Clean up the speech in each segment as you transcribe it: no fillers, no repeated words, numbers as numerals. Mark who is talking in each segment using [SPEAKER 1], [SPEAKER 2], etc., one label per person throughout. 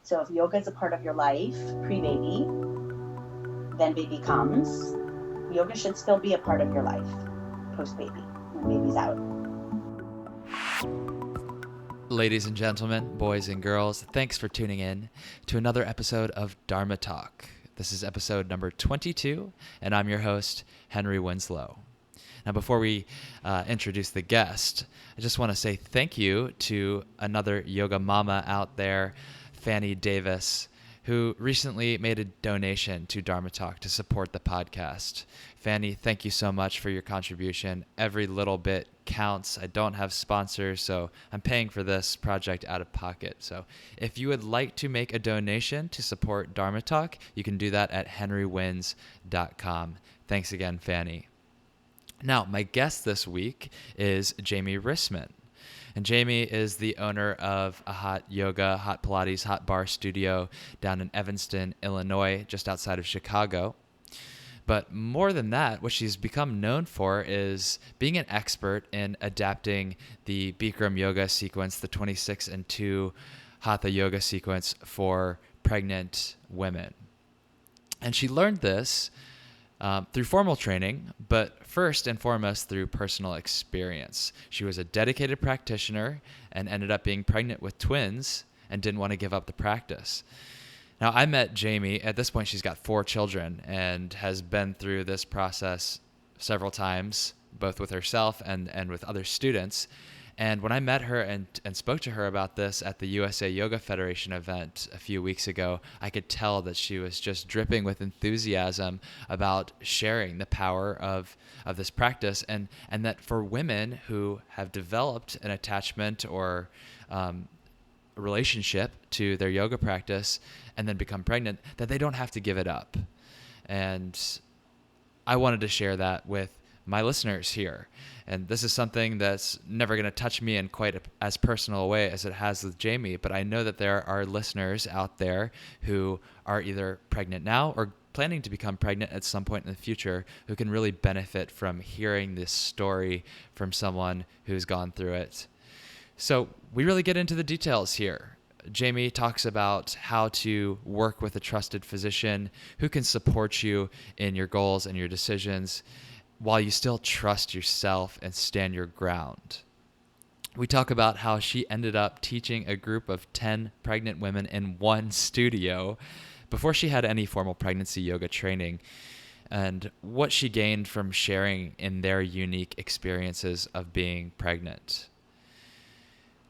[SPEAKER 1] So if yoga is a part of your life pre-baby, then baby comes, yoga should still be a part of your life post-baby, when baby's out.
[SPEAKER 2] Ladies and gentlemen, boys and girls, thanks for tuning in to another episode of Dharma Talk. This is episode number 22, and I'm your host, Henry Winslow. Now, before we introduce the guest, I just want to say thank you to another yoga mama out there, Fanny Davis, who recently made a donation to Dharma Talk to support the podcast. Fanny, thank you so much for your contribution. Every little bit counts. I don't have sponsors, so I'm paying for this project out of pocket. So if you would like to make a donation to support Dharma Talk, you can do that at henrywins.com. Thanks again, Fanny. Now, my guest this week is Jamie Rissman. And Jamie is the owner of a hot yoga, hot Pilates, hot bar studio down in Evanston, Illinois, just outside of Chicago. But more than that, what she's become known for is being an expert in adapting the Bikram yoga sequence, the 26 and 2 hatha yoga sequence for pregnant women. And she learned this through formal training, but first and foremost through personal experience. She was a dedicated practitioner and ended up being pregnant with twins and didn't want to give up the practice. Now, I met Jamie. At this point, she's got 4 children and has been through this process several times, both with herself and with other students. And when I met her and spoke to her about this at the USA Yoga Federation event a few weeks ago, I could tell that she was just dripping with enthusiasm about sharing the power of this practice, and that for women who have developed an attachment or a relationship to their yoga practice and then become pregnant, that they don't have to give it up. And I wanted to share that with my listeners here. And this is something that's never going to touch me in quite as personal a way as it has with Jamie, but I know that there are listeners out there who are either pregnant now or planning to become pregnant at some point in the future who can really benefit from hearing this story from someone who's gone through it. So we really get into the details here. Jamie talks about how to work with a trusted physician who can support you in your goals and your decisions while you still trust yourself and stand your ground. We talk about how she ended up teaching a group of 10 pregnant women in one studio before she had any formal pregnancy yoga training, and what she gained from sharing in their unique experiences of being pregnant.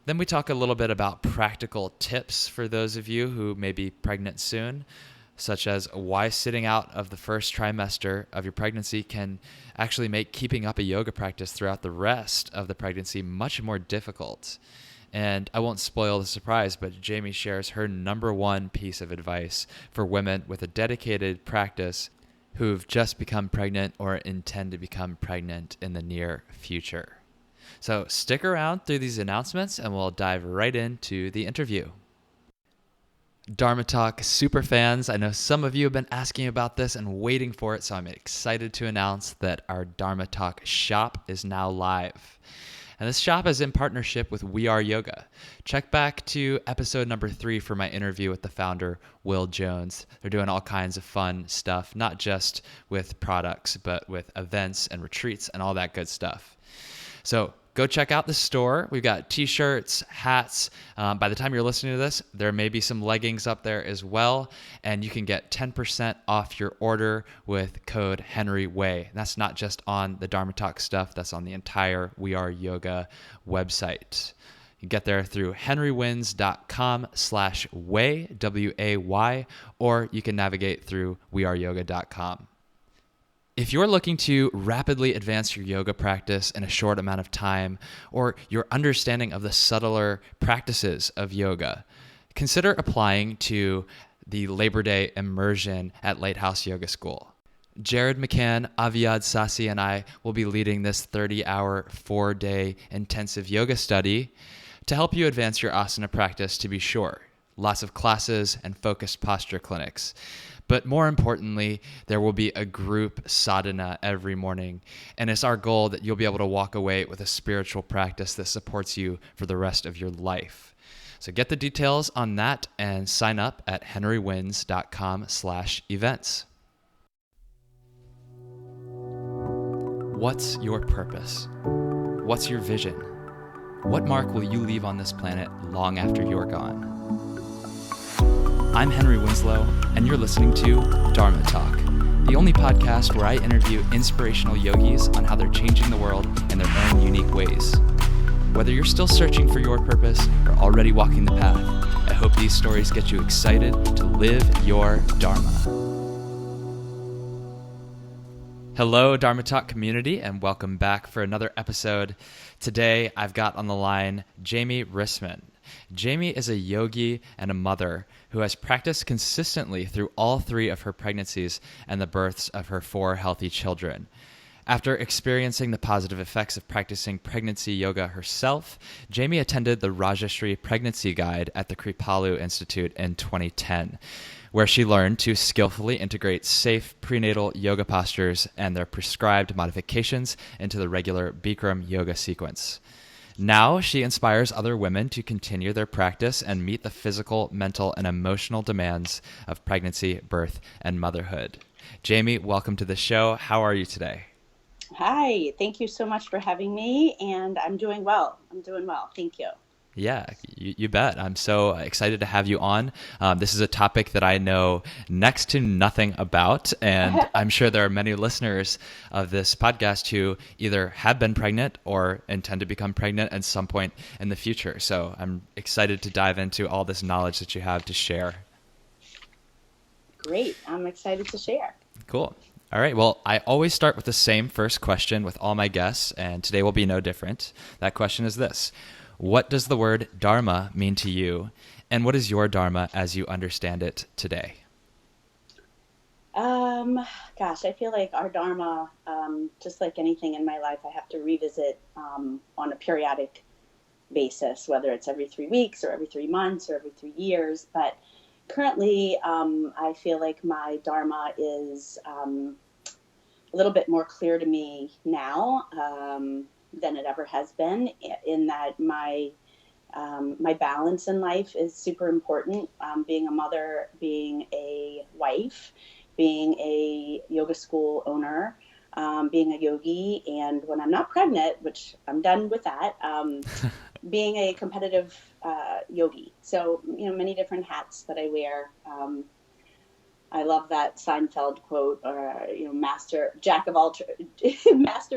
[SPEAKER 2] Then we talk a little bit about practical tips for those of you who may be pregnant soon, such as why sitting out of the first trimester of your pregnancy can actually make keeping up a yoga practice throughout the rest of the pregnancy much more difficult. And I won't spoil the surprise, but Jamie shares her number one piece of advice for women with a dedicated practice who've just become pregnant or intend to become pregnant in the near future. So stick around through these announcements and we'll dive right into the interview. Dharma Talk super fans, I know some of you have been asking about this and waiting for it, so I'm excited to announce that our Dharma Talk shop is now live. And this shop is in partnership with We Are Yoga. Check back to episode number 3 for my interview with the founder, Will Jones. They're doing all kinds of fun stuff, not just with products, but with events and retreats and all that good stuff. So go check out the store. We've got t-shirts, hats. By the time you're listening to this, there may be some leggings up there as well. And you can get 10% off your order with code HenryWay. That's not just on the Dharma Talk stuff. That's on the entire We Are Yoga website. You get there through henrywins.com/way, W-A-Y, or you can navigate through weareyoga.com. If you're looking to rapidly advance your yoga practice in a short amount of time, or your understanding of the subtler practices of yoga, consider applying to the Labor Day immersion at Lighthouse Yoga School. Jared McCann, Aviad Sasi, and I will be leading this 30-hour, 4-day intensive yoga study to help you advance your asana practice, to be sure. Lots of classes and focused posture clinics. But more importantly, there will be a group sadhana every morning. And it's our goal that you'll be able to walk away with a spiritual practice that supports you for the rest of your life. So get the details on that and sign up at henrywins.com/events. What's your purpose? What's your vision? What mark will you leave on this planet long after you're gone? I'm Henry Winslow, and you're listening to Dharma Talk, the only podcast where I interview inspirational yogis on how they're changing the world in their own unique ways. Whether you're still searching for your purpose or already walking the path, I hope these stories get you excited to live your Dharma. Hello, Dharma Talk community, and welcome back for another episode. Today, I've got on the line Jamie Rissman. Jamie is a yogi and a mother who has practiced consistently through all 3 of her pregnancies and the births of her 4 healthy children. After experiencing the positive effects of practicing pregnancy yoga herself, Jamie attended the Rajashree Pregnancy Guide at the Kripalu Institute in 2010, where she learned to skillfully integrate safe prenatal yoga postures and their prescribed modifications into the regular Bikram yoga sequence. Now she inspires other women to continue their practice and meet the physical, mental, and emotional demands of pregnancy, birth, and motherhood. Jamie, welcome to the show. How are you today?
[SPEAKER 1] Hi, thank you so much for having me, and I'm doing well. Thank you.
[SPEAKER 2] Yeah, you bet. I'm so excited to have you on. This is a topic that I know next to nothing about, and I'm sure there are many listeners of this podcast who either have been pregnant or intend to become pregnant at some point in the future. So I'm excited to dive into all this knowledge that you have to share.
[SPEAKER 1] Great. I'm excited to share.
[SPEAKER 2] Cool. All right. Well, I always start with the same first question with all my guests, and today will be no different. That question is this: what does the word Dharma mean to you, and what is your Dharma as you understand it today?
[SPEAKER 1] Gosh, I feel like our Dharma, just like anything in my life, I have to revisit on a periodic basis, whether it's every 3 weeks or every 3 months or every 3 years. But currently, I feel like my Dharma is a little bit more clear to me now than it ever has been, in that my balance in life is super important. Being a mother, being a wife, being a yoga school owner, being a yogi, and when I'm not pregnant, which I'm done with that, being a competitive yogi. So, many different hats that I wear. I love that Seinfeld quote, master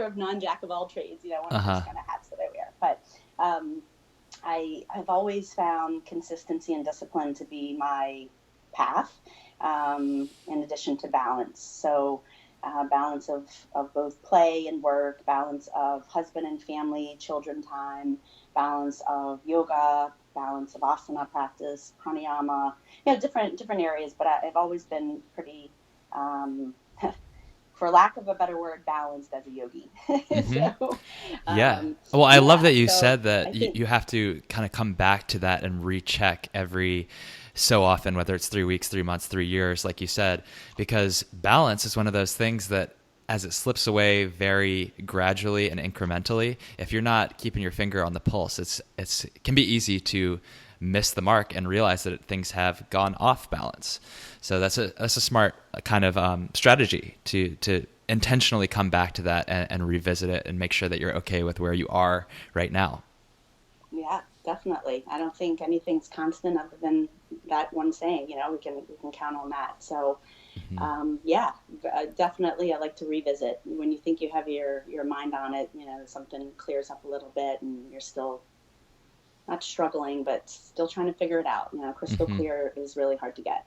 [SPEAKER 1] of none, jack of all trades, one of those kind of hats that I wear. But I have always found consistency and discipline to be my path, in addition to balance. So balance of both play and work, balance of husband and family, children time, balance of yoga, balance of asana practice, pranayama, different areas. But I've always been pretty, for lack of a better word, balanced as a yogi. So,
[SPEAKER 2] well, I love that you said that you have to kind of come back to that and recheck every so often, whether it's 3 weeks, 3 months, 3 years, like you said, because balance is one of those things that as it slips away very gradually and incrementally, if you're not keeping your finger on the pulse, it can be easy to miss the mark and realize that things have gone off balance. So that's a smart kind of strategy to intentionally come back to that and revisit it and make sure that you're okay with where you are right now. Yeah,
[SPEAKER 1] definitely. I don't think anything's constant other than that one saying. We can count on that. So. Definitely I like to revisit. When you think you have your mind on it, something clears up a little bit and you're still not struggling, but still trying to figure it out. Crystal clear is really hard to get.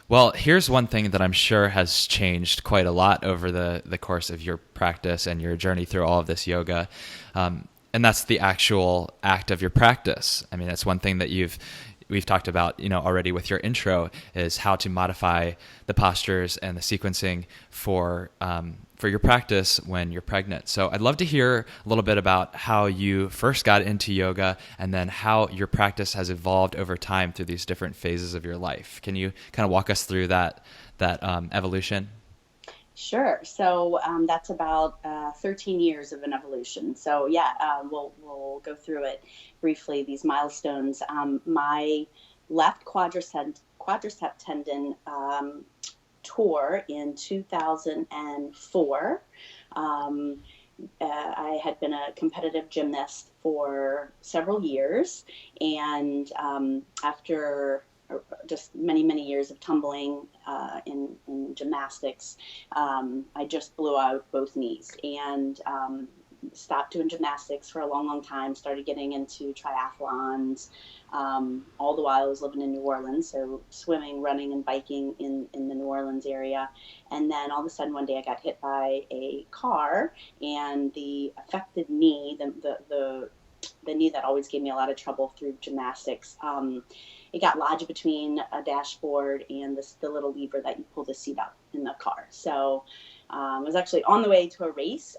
[SPEAKER 2] Well, here's one thing that I'm sure has changed quite a lot over the course of your practice and your journey through all of this yoga. And that's the actual act of your practice. I mean, that's one thing that we've talked about, already with your intro, is how to modify the postures and the sequencing for your practice when you're pregnant. So I'd love to hear a little bit about how you first got into yoga and then how your practice has evolved over time through these different phases of your life. Can you kind of walk us through that evolution?
[SPEAKER 1] Sure. So that's about 13 years of an evolution. So yeah, we'll go through it briefly. These milestones. My left quadricep tendon tore in 2004. Um, I had been a competitive gymnast for several years, and after just many years of tumbling in gymnastics, I just blew out both knees and stopped doing gymnastics for a long time. Started getting into triathlons. All the while I was living in New Orleans, so swimming, running, and biking in the New Orleans area. And then all of a sudden one day I got hit by a car, and the affected knee, the knee that always gave me a lot of trouble through gymnastics, it got lodged between a dashboard and the little lever that you pull the seat up in the car. So I was actually on the way to a race,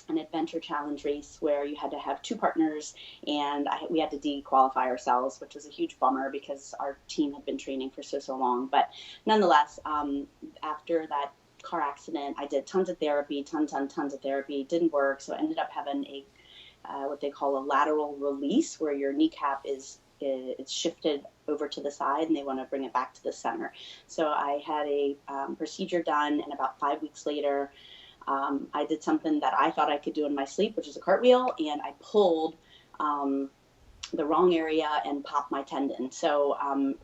[SPEAKER 1] an adventure challenge race where you had to have two partners, and we had to de-qualify ourselves, which was a huge bummer because our team had been training for so long. But nonetheless, after that car accident, I did tons of therapy, tons of therapy. Didn't work, so I ended up having a what they call a lateral release, where your kneecap it's shifted over to the side and they want to bring it back to the center. So I had a procedure done, and about 5 weeks later, I did something that I thought I could do in my sleep, which is a cartwheel, and I pulled the wrong area and popped my tendon. So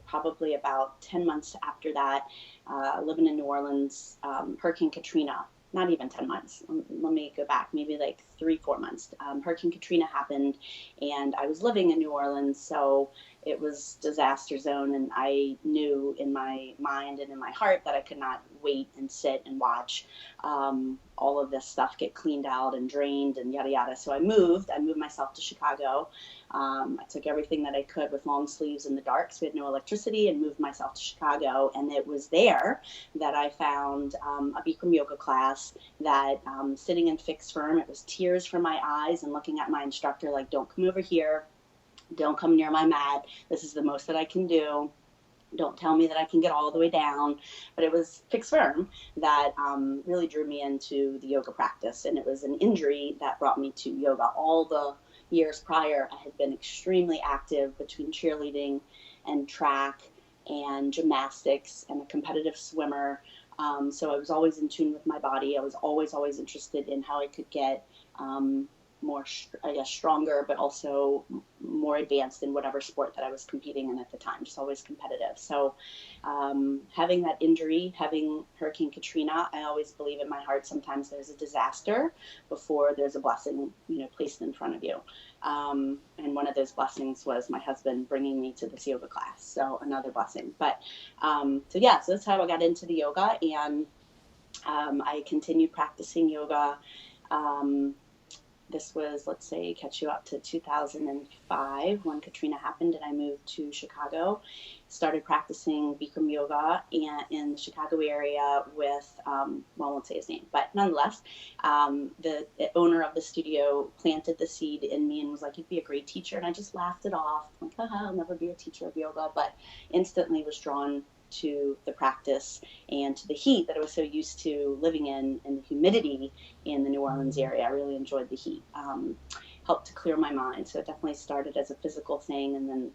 [SPEAKER 1] probably about 10 months after that, living in New Orleans, Hurricane Katrina, not even 10 months. Let me go back, maybe like 3-4 months. Hurricane Katrina happened, and I was living in New Orleans, so it was disaster zone, and I knew in my mind and in my heart that I could not wait and sit and watch all of this stuff get cleaned out and drained and yada yada. So I moved myself to Chicago. I took everything that I could with long sleeves in the dark, so we had no electricity, and moved myself to Chicago. And it was there that I found a Bikram yoga class that sitting in fixed firm, it was tears from my eyes and looking at my instructor like, don't come over here. Don't come near my mat. This is the most that I can do. Don't tell me that I can get all the way down. But it was fixed firm that really drew me into the yoga practice. And it was an injury that brought me to yoga. All the years prior, I had been extremely active between cheerleading and track and gymnastics, and a competitive swimmer. So I was always in tune with my body. I was always interested in how I could get more, I guess, stronger, but also more advanced in whatever sport that I was competing in at the time. Just always competitive. So having that injury, having Hurricane Katrina, I always believe in my heart sometimes there's a disaster before there's a blessing, placed in front of you. And one of those blessings was my husband bringing me to this yoga class. So another blessing. But so that's how I got into the yoga, and I continued practicing yoga. This was, let's say, catch you up to 2005 when Katrina happened, and I moved to Chicago. Started practicing Bikram yoga in the Chicago area with, I won't say his name, but nonetheless, the owner of the studio planted the seed in me and was like, you'd be a great teacher. And I just laughed it off. I'm like, I'll never be a teacher of yoga, but instantly was drawn to the practice and to the heat that I was so used to living in, and the humidity in the New Orleans area. I really enjoyed the heat. Helped to clear my mind. So it definitely started as a physical thing, and then,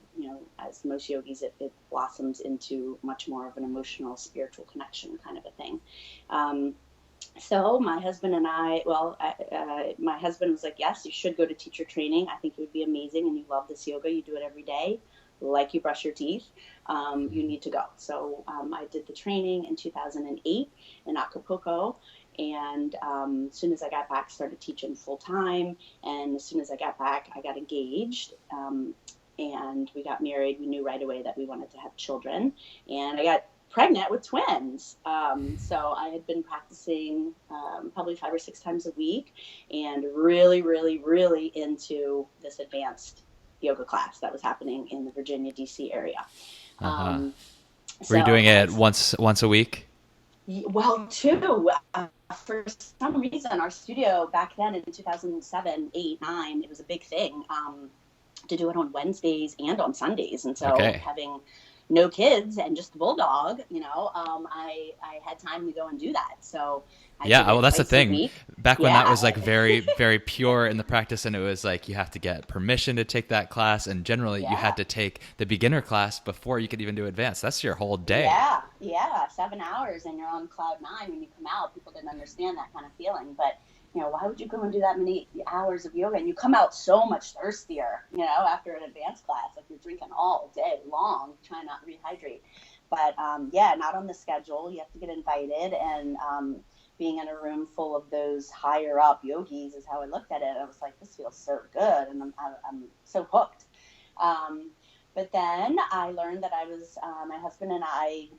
[SPEAKER 1] as most yogis, it blossoms into much more of an emotional, spiritual connection kind of a thing. So my husband and I, my husband was like, yes, you should go to teacher training. I think it would be amazing, and you love this yoga. You do it every day, like you brush your teeth. You need to go. So I did the training in 2008 in Acapulco. And as soon as I got back, started teaching full time. And as soon as I got back, I got engaged. And we got married. We knew right away that we wanted to have children. And I got pregnant with twins. So I had been practicing probably 5 or 6 times a week, and really into this advanced yoga class that was happening in the Virginia, D.C. area.
[SPEAKER 2] Were you doing it once a week?
[SPEAKER 1] Well, two. For some reason, our studio back then in 2007, 8, 9, it was a big thing to do it on Wednesdays and on Sundays. And so having no kids and just the bulldog, I had time to go and do that. So I did
[SPEAKER 2] Yeah, well,
[SPEAKER 1] it
[SPEAKER 2] that's the
[SPEAKER 1] twice a
[SPEAKER 2] thing.
[SPEAKER 1] week.
[SPEAKER 2] Back when that
[SPEAKER 1] Yeah.
[SPEAKER 2] was like very, very pure in the practice, and it was like you have to get permission to take that class, and generally you
[SPEAKER 1] Yeah.
[SPEAKER 2] had to take the beginner class before you could even do advanced. That's your whole day.
[SPEAKER 1] Yeah, yeah, 7 hours and you're on cloud nine when you come out. People didn't understand that kind of feeling, but why would you go and do that many hours of yoga? And you come out so much thirstier, after an advanced class, like you're drinking all day long, trying not to rehydrate. But yeah, not on the schedule. You have to get invited, and being in a room full of those higher up yogis is how I looked at it. I was like, this feels so good, and I'm so hooked. Um, but then I learned that my husband and I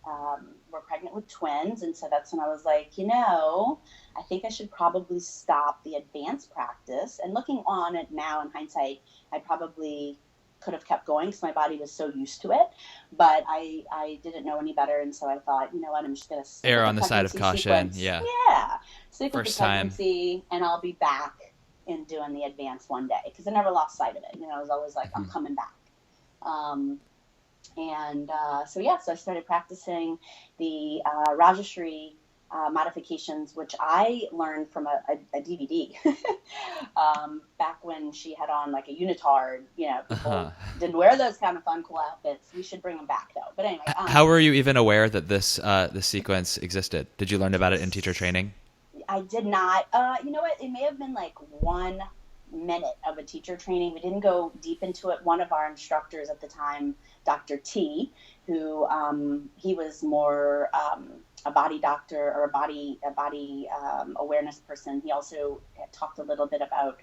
[SPEAKER 1] were pregnant with twins. And so that's when I was like, I think I should probably stop the advanced practice. And looking on it now in hindsight, I probably could have kept going because my body was so used to it. But I didn't know any better. And so I thought, you know what, I'm just going to stick
[SPEAKER 2] Err
[SPEAKER 1] with the
[SPEAKER 2] on the side of
[SPEAKER 1] pregnancy
[SPEAKER 2] caution.
[SPEAKER 1] sequence.
[SPEAKER 2] Yeah.
[SPEAKER 1] Yeah, stick with the
[SPEAKER 2] First time.
[SPEAKER 1] pregnancy, and I'll be back in doing the advanced one day because I never lost sight of it. I was always like, I'm coming back. Um, so I started practicing the Rajashree modifications, which I learned from a DVD back when she had on like a unitard. People didn't wear those kind of fun, cool outfits. We should bring them back though. But anyway,
[SPEAKER 2] How were you even aware that this sequence existed? Did you learn about it in teacher training?
[SPEAKER 1] I did not. You know what? It may have been like 1 minute of a teacher training. We didn't go deep into it. One of our instructors at the time, Dr. T, who he was more a body doctor or a body awareness person. He also talked a little bit about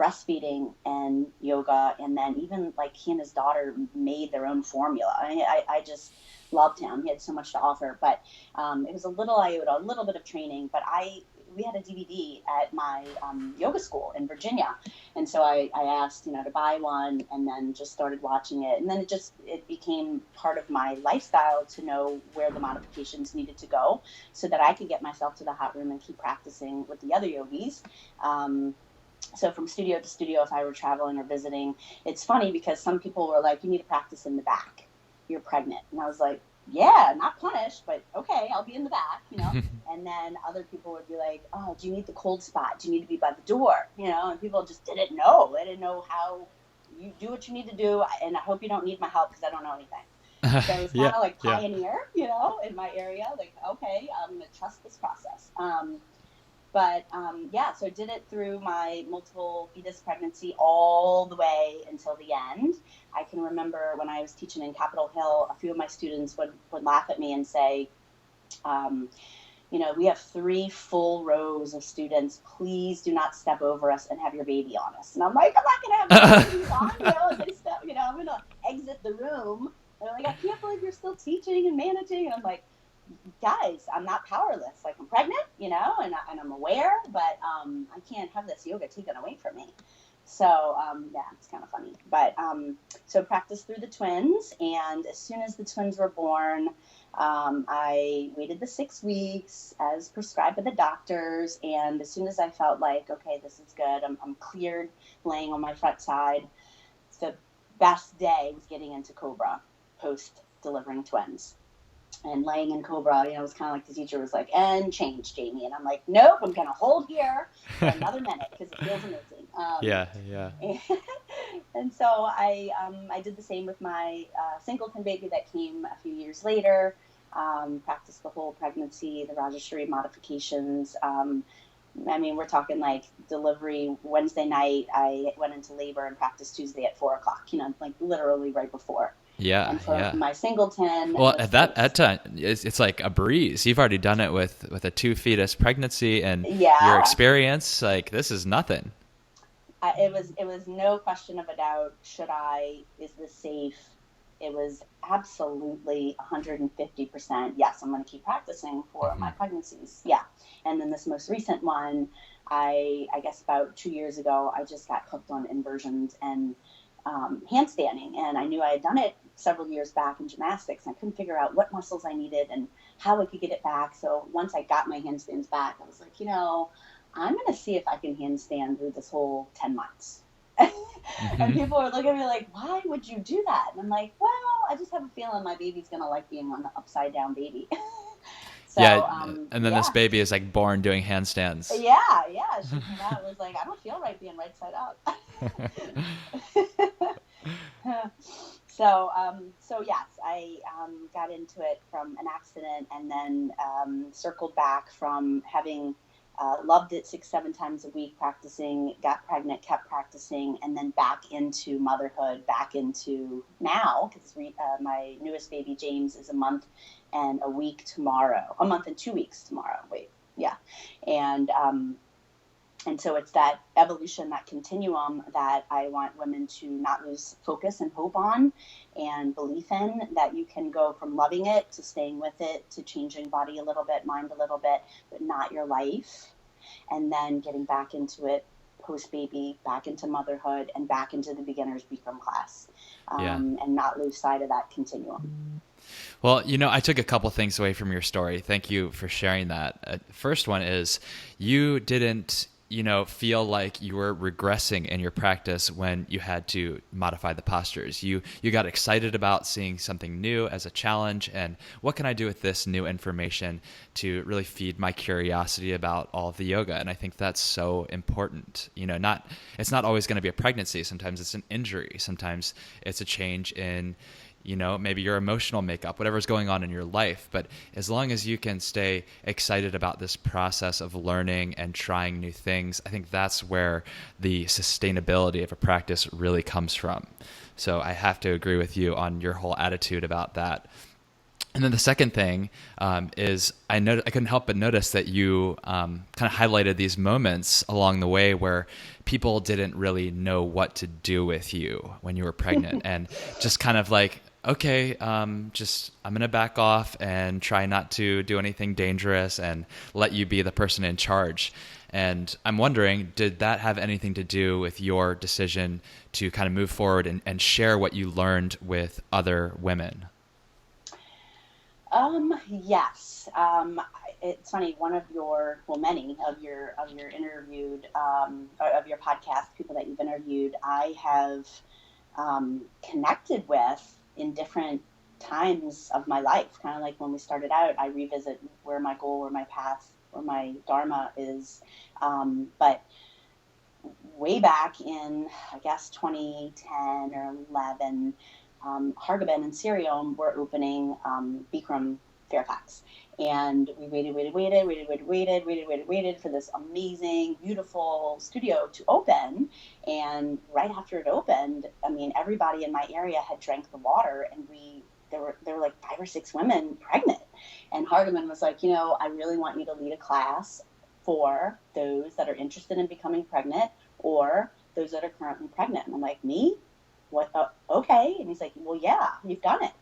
[SPEAKER 1] breastfeeding and yoga, and then even like he and his daughter made their own formula. I just loved him. He had so much to offer, but it was a little iota, a little bit of training, but we had a DVD at my yoga school in Virginia. And so I asked, to buy one, and then just started watching it. And then it became part of my lifestyle to know where the modifications needed to go so that I could get myself to the hot room and keep practicing with the other yogis. So from studio to studio, if I were traveling or visiting, it's funny because some people were like, you need to practice in the back. You're pregnant. And I was like, yeah, not punished, but okay, I'll be in the back, And then other people would be like, oh, do you need the cold spot? Do you need to be by the door? And people just didn't know. They didn't know how you do what you need to do. And I hope you don't need my help because I don't know anything. So it was kind of like pioneer, in my area. Like, okay, I'm going to trust this process. So I did it through my multiple fetus pregnancy all the way until the end. I can remember when I was teaching in Capitol Hill, a few of my students would laugh at me and say, we have 3 full rows of students. Please do not step over us and have your baby on us. And I'm like, I'm not going to have my baby on, as they step, I'm going to exit the room. And they're like, I can't believe you're still teaching and managing. And I'm like, guys, I'm not powerless. Like, I'm pregnant, and I'm aware, but I can't have this yoga taken away from me. So, it's kind of funny. But so practice through the twins. And as soon as the twins were born, I waited the 6 weeks as prescribed by the doctors. And as soon as I felt like, okay, this is good, I'm cleared laying on my front side, the best day was getting into Cobra post delivering twins. And laying in Cobra, it was kind of like the teacher was like, and change, Jamie. And I'm like, nope, I'm going to hold here for another minute because it feels amazing.
[SPEAKER 2] Yeah.
[SPEAKER 1] And so I did the same with my singleton baby that came a few years later. Practiced the whole pregnancy, the Rajashree modifications. We're talking like delivery Wednesday night. I went into labor and practiced Tuesday at 4:00, like literally right before.
[SPEAKER 2] Yeah.
[SPEAKER 1] And for my singleton.
[SPEAKER 2] Well, at that time, it's like a breeze. You've already done it with a 2 fetus pregnancy, and your experience, like, this is nothing.
[SPEAKER 1] It was no question of a doubt. Is this safe? It was absolutely 150%. Yes, I'm going to keep practicing for my pregnancies. Yeah. And then this most recent one, I guess about 2 years ago, I just got hooked on inversions and handstanding. And I knew I had done it several years back in gymnastics. I couldn't figure out what muscles I needed and how I could get it back. So once I got my handstands back, I was like, I'm going to see if I can handstand through this whole 10 months. And
[SPEAKER 2] Mm-hmm.
[SPEAKER 1] people are looking at me like, why would you do that? And I'm like, well, I just have a feeling my baby's going to like being on the upside down baby.
[SPEAKER 2] Yeah,
[SPEAKER 1] So,
[SPEAKER 2] and then this
[SPEAKER 1] yeah.
[SPEAKER 2] baby is like born doing handstands.
[SPEAKER 1] Yeah, yeah. She came out and was like, I don't feel right being right side up. So yes, I got into it from an accident, and then circled back from having loved it 6, 7 times a week practicing, got pregnant, kept practicing, and then back into motherhood, back into now, because my newest baby, James, is a month and a week tomorrow, a month and 2 weeks tomorrow. Wait, yeah. And and so it's that evolution, that continuum that I want women to not lose focus and hope on and belief in, that you can go from loving it to staying with it to changing body a little bit, mind a little bit, but not your life. And then getting back into it post baby, back into motherhood, and back into the beginner's Bikram class,
[SPEAKER 2] Yeah.
[SPEAKER 1] and not lose sight of that continuum.
[SPEAKER 2] Well, I took a couple things away from your story. Thank you for sharing that. First one is you didn't, feel like you were regressing in your practice when you had to modify the postures. You got excited about seeing something new as a challenge, and what can I do with this new information to really feed my curiosity about all of the yoga? And I think that's so important. It's not always going to be a pregnancy. Sometimes it's an injury. Sometimes it's a change in maybe your emotional makeup, whatever's going on in your life. But as long as you can stay excited about this process of learning and trying new things, I think that's where the sustainability of a practice really comes from. So I have to agree with you on your whole attitude about that. And then the second thing is I couldn't help but notice that you kind of highlighted these moments along the way where people didn't really know what to do with you when you were pregnant, and just kind of like, okay, I'm going to back off and try not to do anything dangerous and let you be the person in charge. And I'm wondering, did that have anything to do with your decision to kind of move forward and share what you learned with other women?
[SPEAKER 1] Yes. It's funny. One of many of your interviewed, of your podcast people that you've interviewed, I have connected with in different times of my life. Kind of like when we started out, I revisit where my goal, where my path, where my dharma is. But way back in, I guess, 2010 or 11, Hargaben and Sirium were opening Bikram Fairfax. And we waited for this amazing, beautiful studio to open. And right after it opened, I mean, everybody in my area had drank the water, and there were like 5 or 6 women pregnant. And Hargaman was like, I really want you to lead a class for those that are interested in becoming pregnant or those that are currently pregnant. And I'm like, me? What? Okay. And he's like, well, yeah, you've done it.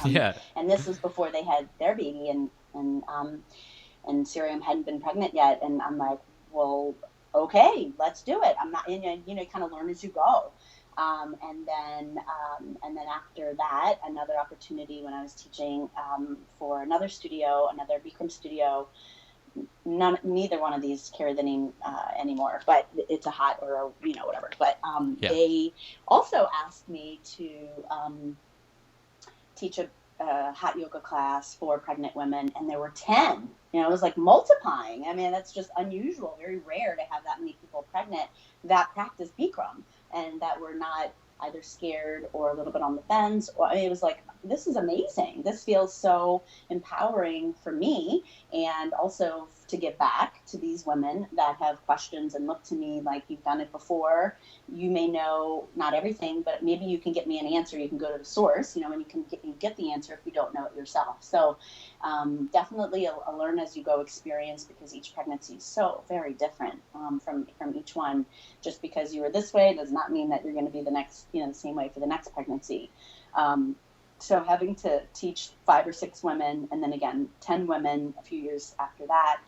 [SPEAKER 2] Yeah.
[SPEAKER 1] And this was before they had their baby, and Sirium hadn't been pregnant yet. And I'm like, well, okay, let's do it. I'm not, kind of learn as you go. And then after that, another opportunity when I was teaching for another studio, another Bikram studio. Neither one of these carry the name anymore, but it's a hot or whatever. But
[SPEAKER 2] Yeah.
[SPEAKER 1] they also asked me to teach a hot yoga class for pregnant women, and there were 10. It was like multiplying. I mean, that's just unusual, very rare to have that many people pregnant that practice Bikram and that were not either scared or a little bit on the fence. Or it was like, this is amazing. This feels so empowering for me, and also to give back to these women that have questions and look to me like, you've done it before. You may know not everything, but maybe you can get me an answer. You can go to the source, and you get the answer if you don't know it yourself. So definitely a learn as you go experience, because each pregnancy is so very different from each one. Just because you were this way does not mean that you're going to be the next, the same way for the next pregnancy. So having to teach 5 or 6 women, and then again 10 women a few years after that,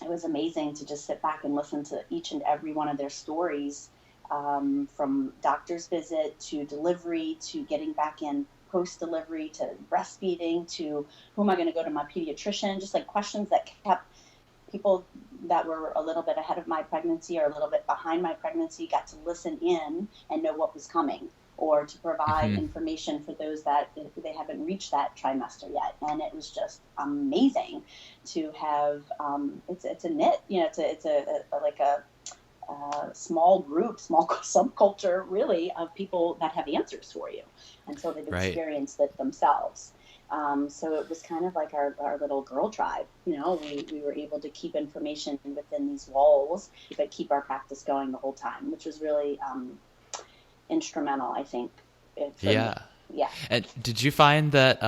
[SPEAKER 1] it was amazing to just sit back and listen to each and every one of their stories, from doctor's visit to delivery to getting back in post-delivery to breastfeeding to who am I going to go to my pediatrician, just like questions that kept people that were a little bit ahead of my pregnancy or a little bit behind my pregnancy got to listen in and know what was coming, or to provide information for those that they haven't reached that trimester yet. And it was just amazing to have, it's a knit, it's like a small group, small subculture really of people that have answers for you. And so they've experienced it themselves. So it was kind of like our little girl tribe. We were able to keep information within these walls, but keep our practice going the whole time, which was really instrumental, I think.
[SPEAKER 2] Yeah.
[SPEAKER 1] Me. Yeah.
[SPEAKER 2] And did you find that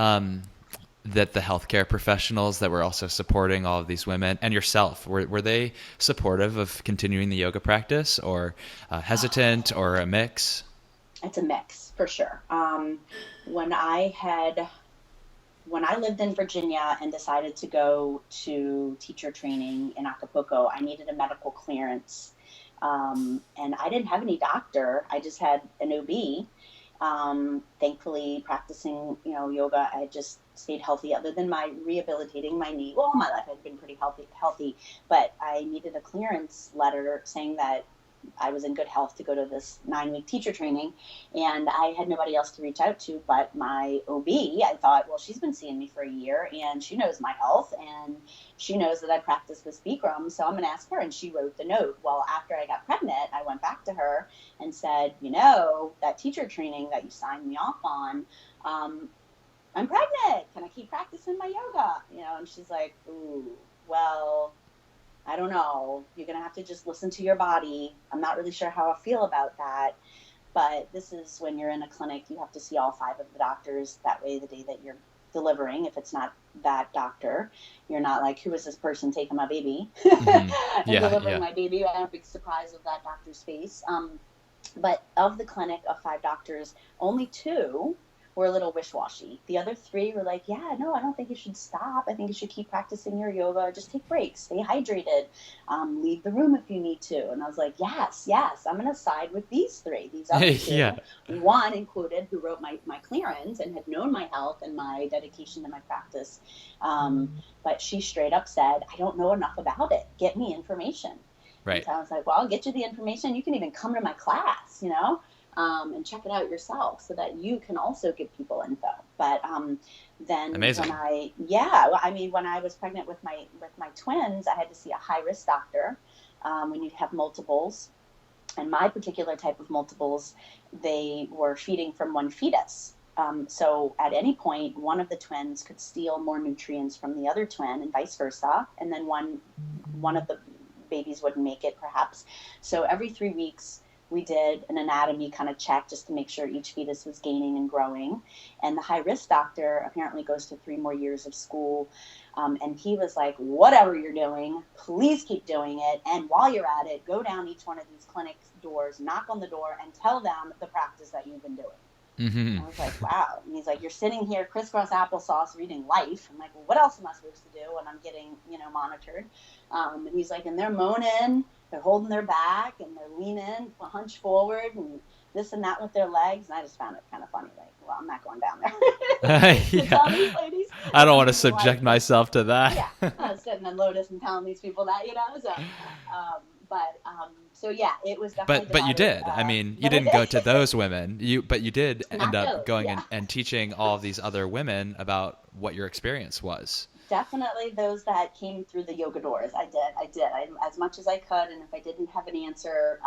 [SPEAKER 2] that the healthcare professionals that were also supporting all of these women and yourself, were they supportive of continuing the yoga practice, or hesitant, or a mix?
[SPEAKER 1] It's a mix for sure. When I lived in Virginia and decided to go to teacher training in Acapulco, I needed a medical clearance. And I didn't have any doctor. I just had an OB. Thankfully, practicing, yoga, I just stayed healthy, other than my rehabilitating my knee. Well, all my life I'd been pretty healthy, but I needed a clearance letter saying that I was in good health to go to this 9-week teacher training, and I had nobody else to reach out to but my OB. I thought, well, she's been seeing me for a year and she knows my health and she knows that I practice with Bikram, so I'm going to ask her. And she wrote the note. Well, after I got pregnant, I went back to her and said, that teacher training that you signed me off on, I'm pregnant. Can I keep practicing my yoga? And she's like, ooh, well, I don't know. You're going to have to just listen to your body. I'm not really sure how I feel about that. But this is when you're in a clinic, you have to see all 5 of the doctors. That way, the day that you're delivering, if it's not that doctor, you're not like, who is this person taking my baby and delivering my baby? I have a big surprise of that doctor's face. But of the clinic of 5 doctors, only 2 were a little wish-washy. The other 3 were like, yeah, no, I don't think you should stop. I think you should keep practicing your yoga. Just take breaks, stay hydrated, leave the room if you need to. And I was like, yes, I'm going to side with these 3. These other 2, one included, who wrote my clearance and had known my health and my dedication to my practice. But she straight up said, I don't know enough about it. Get me information.
[SPEAKER 2] Right.
[SPEAKER 1] And so I was like, well, I'll get you the information. You can even come to my class, and check it out yourself so that you can also give people info. But then
[SPEAKER 2] amazing.
[SPEAKER 1] when I was pregnant with my twins, I had to see a high risk doctor when you have multiples. And my particular type of multiples, they were feeding from one fetus. So at any point, one of the twins could steal more nutrients from the other twin and vice versa. And then one of the babies wouldn't make it, perhaps. So every 3 weeks, we did an anatomy kind of check just to make sure each fetus was gaining and growing. And the high-risk doctor apparently goes to 3 more years of school. And he was like, whatever you're doing, please keep doing it. And while you're at it, go down each one of these clinic doors, knock on the door, and tell them the practice that you've been doing. Mm-hmm. I was like, wow. And he's like, you're sitting here crisscross applesauce reading Life. I'm like, well, what else am I supposed to do when I'm getting, monitored? And he's like, and they're moaning, they're holding their back, and they're leaning, hunch forward, and this and that with their legs. And I just found it kind of funny. Like, well, I'm not going down there. Tell these ladies,
[SPEAKER 2] I don't want to subject myself to that.
[SPEAKER 1] Yeah, I was sitting in Lotus and telling these people that, So, so yeah, it was definitely.
[SPEAKER 2] But you did. I mean, you didn't go to those women. You did end up going and teaching all of these other women about what your experience was.
[SPEAKER 1] Definitely those that came through the yoga doors. I did as much as I could, and if I didn't have an answer,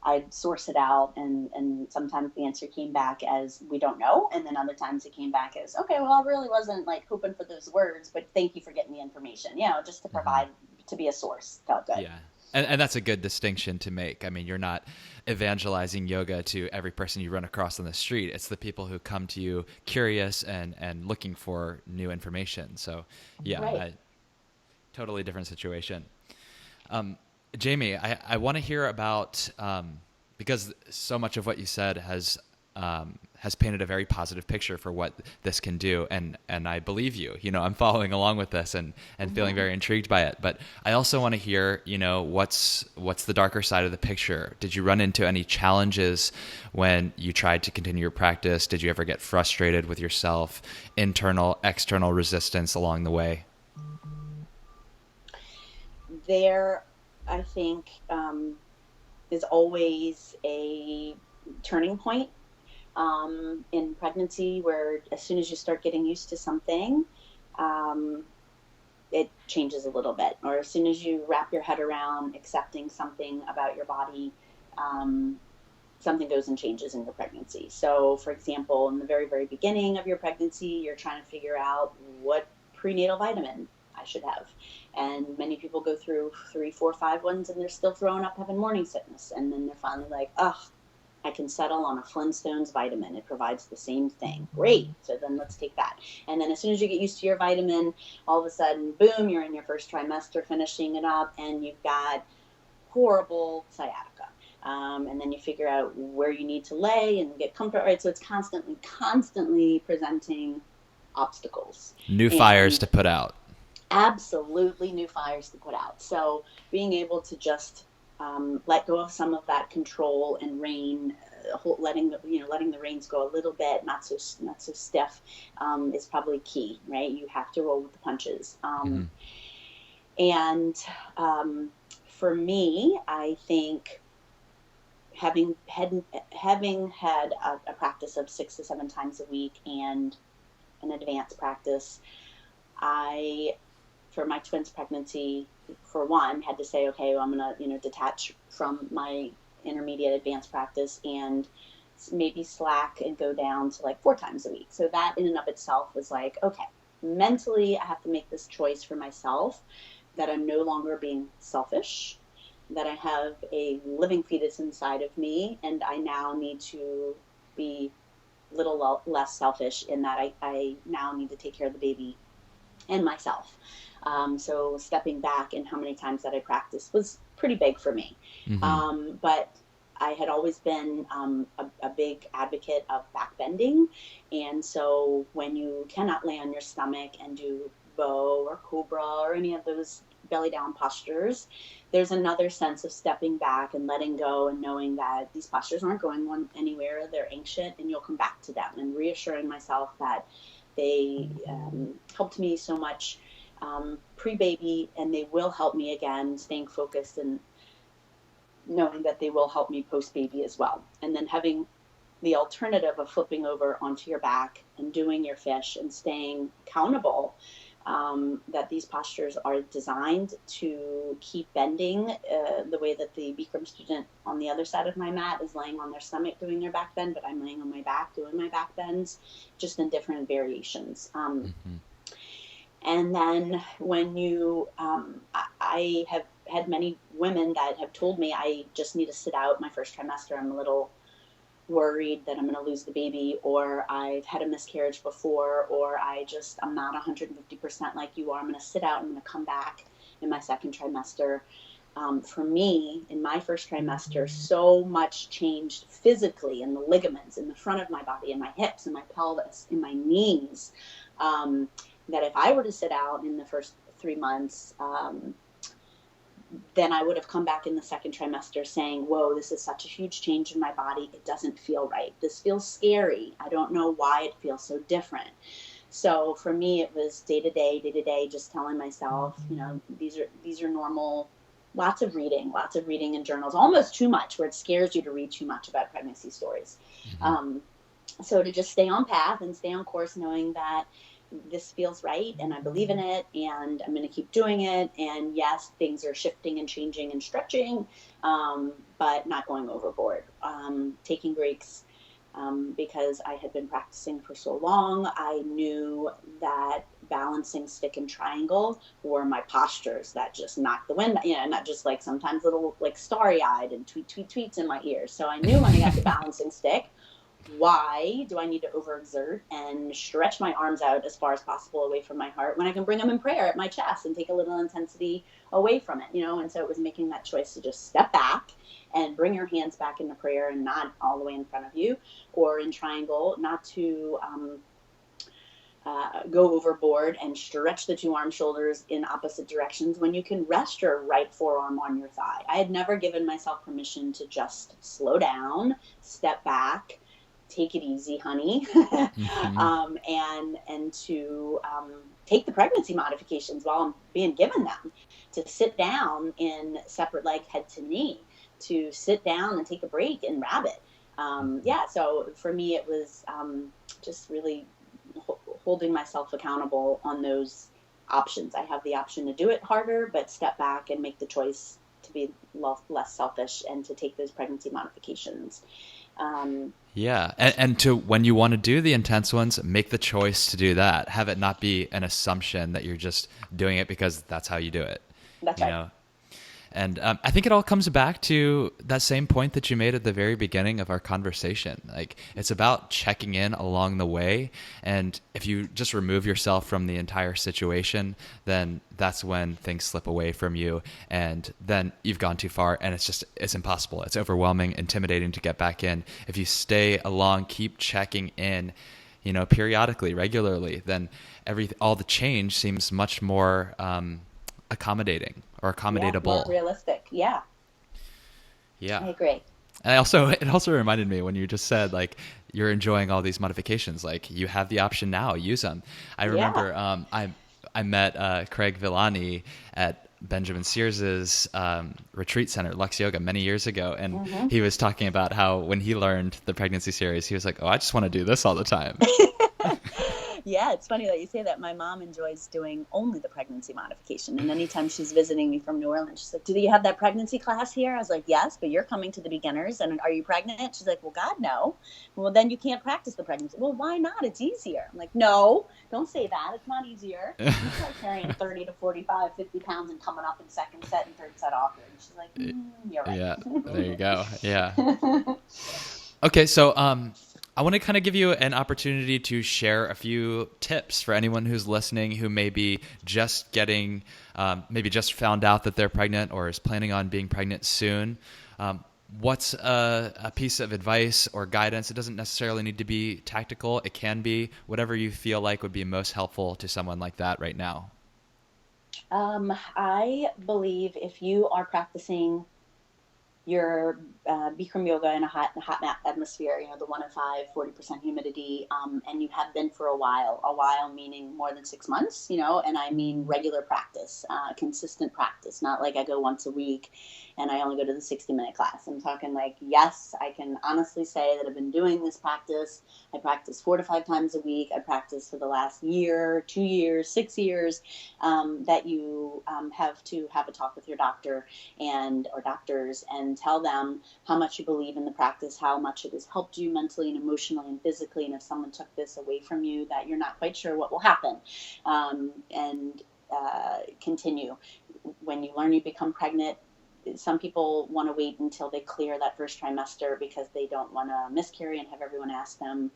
[SPEAKER 1] I'd source it out, and sometimes the answer came back as we don't know, and then other times it came back as, okay, well, I really wasn't like hoping for those words, but thank you for getting the information. Just to provide, to be a source felt good.
[SPEAKER 2] Yeah. And that's a good distinction to make. I mean, you're not evangelizing yoga to every person you run across on the street. It's the people who come to you curious and looking for new information. So, yeah,
[SPEAKER 1] right.
[SPEAKER 2] Totally different situation. Jamie, I want to hear about, because so much of what you said has painted a very positive picture for what this can do. And I believe you, I'm following along with this and feeling very intrigued by it. But I also want to hear, what's the darker side of the picture? Did you run into any challenges when you tried to continue your practice? Did you ever get frustrated with yourself? Internal, external resistance along the way?
[SPEAKER 1] there, I think, is always a turning point in pregnancy, where as soon as you start getting used to something, um, it changes a little bit. Or as soon as you wrap your head around accepting something about your body, um, something goes and changes in your pregnancy. So, for example, in the very, very beginning of your pregnancy, you're trying to figure out what prenatal vitamin I should have. And many people go through 3, 4, 5 ones and they're still throwing up having morning sickness. And then they're finally like, oh, I can settle on a Flintstones vitamin. It provides the same thing. Great. So then let's take that. And then as soon as you get used to your vitamin, all of a sudden, boom, you're in your first trimester finishing it up and you've got horrible sciatica. And then you figure out where you need to lay and get comfortable. Right. So it's constantly presenting obstacles.
[SPEAKER 2] New fires to put out.
[SPEAKER 1] Absolutely new fires to put out. So being able to just let go of some of that control and rein, letting the reins go a little bit, not so stiff, is probably key, right? You have to roll with the punches. And for me, I think having had a practice of 6 to 7 times a week and an advanced practice, for my twins' pregnancy, for one, had to say, okay, well, I'm going to, detach from my intermediate advanced practice and maybe slack and go down to like 4 times a week. So that in and of itself was like, okay, mentally, I have to make this choice for myself that I'm no longer being selfish, that I have a living fetus inside of me, and I now need to be a little less selfish in that I now need to take care of the baby and myself. So stepping back and how many times that I practiced was pretty big for me. But I had always been a big advocate of back bending. And so when you cannot lay on your stomach and do bow or cobra or any of those belly down postures, there's another sense of stepping back and letting go and knowing that these postures aren't going anywhere. They're ancient and you'll come back to them, and reassuring myself that they helped me so much pre-baby, and they will help me again, staying focused and knowing that they will help me post-baby as well. And then having the alternative of flipping over onto your back and doing your fish and staying accountable, that these postures are designed to keep bending the way that the Bikram student on the other side of my mat is laying on their stomach doing their back bend, but I'm laying on my back doing my back bends, just in different variations. And then when I have had many women that have told me I just need to sit out my first trimester. I'm a little worried that I'm going to lose the baby, or I've had a miscarriage before, or I'm not 150% like you are. I'm going to sit out. I'm going to come back in my second trimester. For me, in my first trimester, so much changed physically in the ligaments, in the front of my body, in my hips, in my pelvis, in my knees, that if I were to sit out in the first 3 months, then I would have come back in the second trimester saying, whoa, this is such a huge change in my body. It doesn't feel right. This feels scary. I don't know why it feels so different. So for me, it was day to day, just telling myself, these are normal. Lots of reading in journals, almost too much, where it scares you to read too much about pregnancy stories. So to just stay on path and stay on course, knowing that this feels right and I believe in it and I'm going to keep doing it. And yes, things are shifting and changing and stretching, but not going overboard. Taking breaks, because I had been practicing for so long. I knew that balancing stick and triangle were my postures that just knocked the wind, not just like sometimes little like starry-eyed and tweets in my ears. So I knew when I got the balancing stick, why do I need to overexert and stretch my arms out as far as possible away from my heart when I can bring them in prayer at my chest and take a little intensity away from it, And so it was making that choice to just step back and bring your hands back into prayer and not all the way in front of you, or in triangle, not to go overboard and stretch the two arm shoulders in opposite directions when you can rest your right forearm on your thigh. I had never given myself permission to just slow down, step back, take it easy, honey,
[SPEAKER 2] Hmm.
[SPEAKER 1] and to take the pregnancy modifications while I'm being given them, to sit down in separate leg, head to knee, to sit down and take a break and rabbit. Yeah, so for me, it was just really holding myself accountable on those options. I have the option to do it harder, but step back and make the choice to be less selfish and to take those pregnancy modifications. Um,
[SPEAKER 2] Yeah. And to when you want to do the intense ones, make the choice to do that. Have it not be an assumption that you're just doing it because that's how you do it.
[SPEAKER 1] that's
[SPEAKER 2] You
[SPEAKER 1] right.
[SPEAKER 2] know, and I think it all comes back to that same point that you made at the very beginning of our conversation. Like, it's about checking in along the way. And if you just remove yourself from the entire situation, then that's when things slip away from you. And then you've gone too far and it's impossible. It's overwhelming, intimidating to get back in. If you stay along, keep checking in, periodically, regularly, then all the change seems much more accommodating or
[SPEAKER 1] Yeah, more
[SPEAKER 2] accommodatable.
[SPEAKER 1] realistic. Yeah,
[SPEAKER 2] Yeah.
[SPEAKER 1] I agree.
[SPEAKER 2] And it also reminded me when you just said like you're enjoying all these modifications, like you have the option now, use them. I
[SPEAKER 1] Yeah.
[SPEAKER 2] remember I met Craig Villani at Benjamin Sears's retreat center, Lux Yoga, many years ago, and
[SPEAKER 1] Hmm.
[SPEAKER 2] he was talking about how when he learned the pregnancy series, he was like, "Oh, I just want to do this all the time."
[SPEAKER 1] Yeah, it's funny that you say that. My mom enjoys doing only the pregnancy modification. And anytime she's visiting me from New Orleans, she's like, "Do you have that pregnancy class here?" I was like, "Yes, but you're coming to the beginners. And are you pregnant?" She's like, "Well, God, no." "Well, then you can't practice the pregnancy." "Well, why not? It's easier." I'm like, "No, don't say that. It's not easier. You start carrying 30 to 45, 50 pounds and coming up in second set and third set awkward." And she's like, "You're
[SPEAKER 2] Yeah, there you
[SPEAKER 1] right."
[SPEAKER 2] go. Yeah. Okay, so I want to kind of give you an opportunity to share a few tips for anyone who's listening who may be just getting, maybe just found out that they're pregnant or is planning on being pregnant soon. What's a piece of advice or guidance? It doesn't necessarily need to be tactical. It can be whatever you feel like would be most helpful to someone like that right now.
[SPEAKER 1] I believe if you are practicing your Bikram yoga in a hot atmosphere, the 105, 40% humidity, and you have been for a while meaning more than 6 months, and I mean regular practice, consistent practice, not like I go once a week and I only go to the 60-minute class. I'm talking like, yes, I can honestly say that I've been doing this practice. I practice 4 to 5 times a week. I practice for the last year, 2 years, 6 years, that you have to have a talk with your doctor or doctors and tell them how much you believe in the practice, how much it has helped you mentally and emotionally and physically, and if someone took this away from you, that you're not quite sure what will happen, and continue. When you learn you become pregnant, some people want to wait until they clear that first trimester because they don't want to miscarry and have everyone ask them,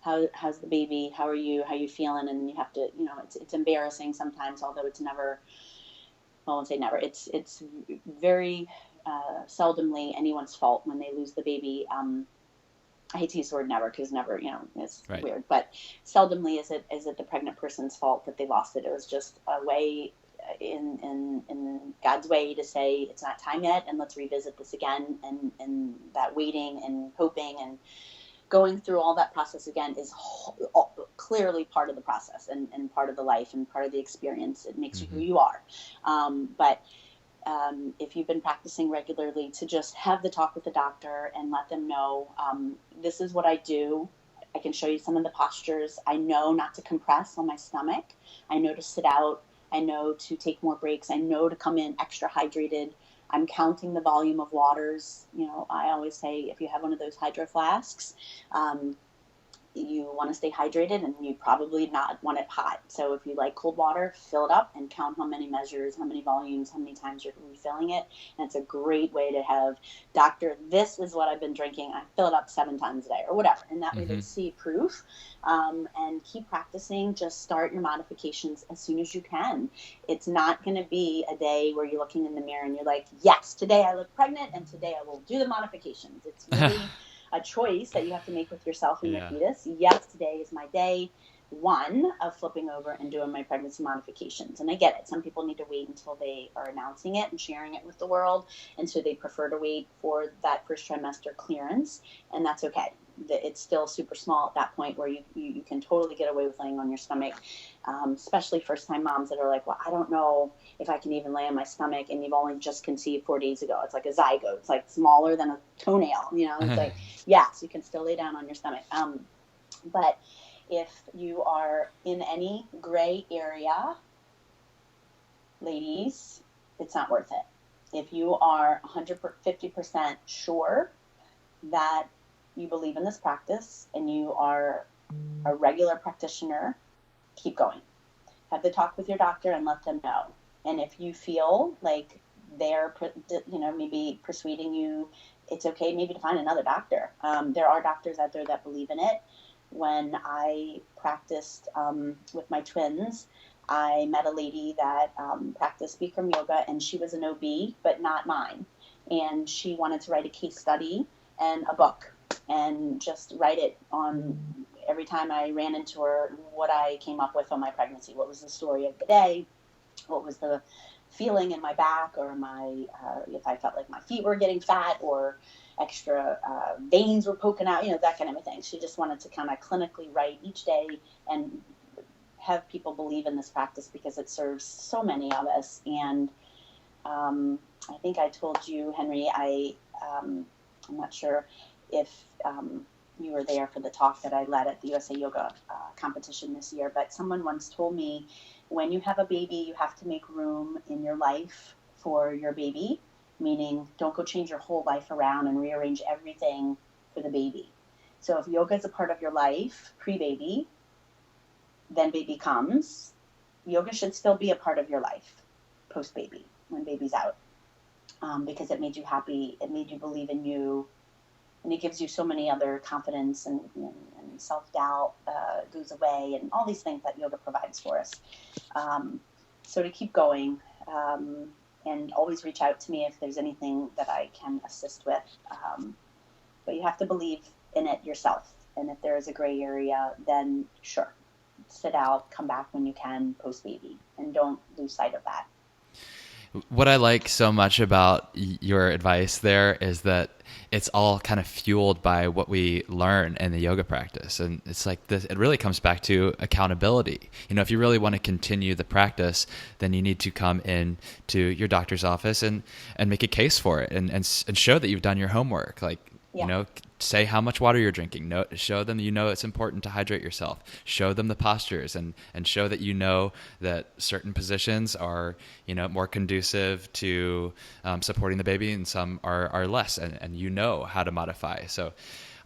[SPEAKER 1] how's the baby, how are you feeling, and you have to, it's embarrassing sometimes, although it's never, well, I won't say never. It's very seldomly anyone's fault when they lose the baby. I hate to use the word never because never, is
[SPEAKER 2] Right.
[SPEAKER 1] weird. But seldomly is it the pregnant person's fault that they lost it. It was just a way in God's way to say it's not time yet, and let's revisit this again. And that waiting and hoping and going through all that process again is clearly part of the process and part of the life and part of the experience. It makes you who
[SPEAKER 2] Hmm.
[SPEAKER 1] you are. But if you've been practicing regularly, to just have the talk with the doctor and let them know, this is what I do. I can show you some of the postures. I know not to compress on my stomach. I know to sit out. I know to take more breaks. I know to come in extra hydrated. I'm counting the volume of waters. I always say if you have one of those hydro flasks, um, you want to stay hydrated and you probably not want it hot. So if you like cold water, fill it up and count how many measures, how many volumes, how many times you're refilling it. And it's a great way to have, doctor, this is what I've been drinking. I fill it up 7 times a day or whatever. And that way they
[SPEAKER 2] Hmm.
[SPEAKER 1] see proof, and keep practicing. Just start your modifications as soon as you can. It's not going to be a day where you're looking in the mirror and you're like, yes, today I look pregnant and today I will do the modifications. It's really a choice that you have to make with yourself and your
[SPEAKER 2] Yeah.
[SPEAKER 1] fetus. Yes, today is my day one of flipping over and doing my pregnancy modifications. And I get it. Some people need to wait until they are announcing it and sharing it with the world. And so they prefer to wait for that first trimester clearance. And that's okay. it's still super small at that point where you can totally get away with laying on your stomach, especially first-time moms that are like, well, I don't know if I can even lay on my stomach, and you've only just conceived 4 days ago. It's like a zygote. It's like smaller than a toenail. It's like, yes, you can still lay down on your stomach. But if you are in any gray area, ladies, it's not worth it. If you are 150% sure that you believe in this practice and you are a regular practitioner, keep going. Have the talk with your doctor and let them know. And if you feel like they're, maybe persuading you, it's okay maybe to find another doctor. There are doctors out there that believe in it. When I practiced with my twins, I met a lady that practiced Bikram yoga, and she was an OB, but not mine. And she wanted to write a case study and a book and just write it on every time I ran into her, what I came up with on my pregnancy. What was the story of the day? What was the feeling in my back, or if I felt like my feet were getting fat or extra veins were poking out, that kind of a thing. She just wanted to kind of clinically write each day and have people believe in this practice because it serves so many of us. And I think I told you, Henry, I'm not sure if you were there for the talk that I led at the USA Yoga competition this year, but someone once told me, when you have a baby, you have to make room in your life for your baby, meaning don't go change your whole life around and rearrange everything for the baby. So if yoga is a part of your life pre-baby, then baby comes, yoga should still be a part of your life post-baby, when baby's out, because it made you happy, it made you believe in you, and it gives you so many other confidence and self-doubt goes away, and all these things that yoga provides for us. So to keep going, and always reach out to me if there's anything that I can assist with. But you have to believe in it yourself. And if there is a gray area, then sure, sit out, come back when you can post-baby, and don't lose sight of that.
[SPEAKER 2] What I like so much about your advice there is that it's all kind of fueled by what we learn in the yoga practice. And it's like this, it really comes back to accountability. If you really want to continue the practice, then you need to come in to your doctor's office and make a case for it and show that you've done your homework. Like, say how much water you're drinking. Show them it's important to hydrate yourself. Show them the postures and show that that certain positions are more conducive to supporting the baby, and some are less, and how to modify. So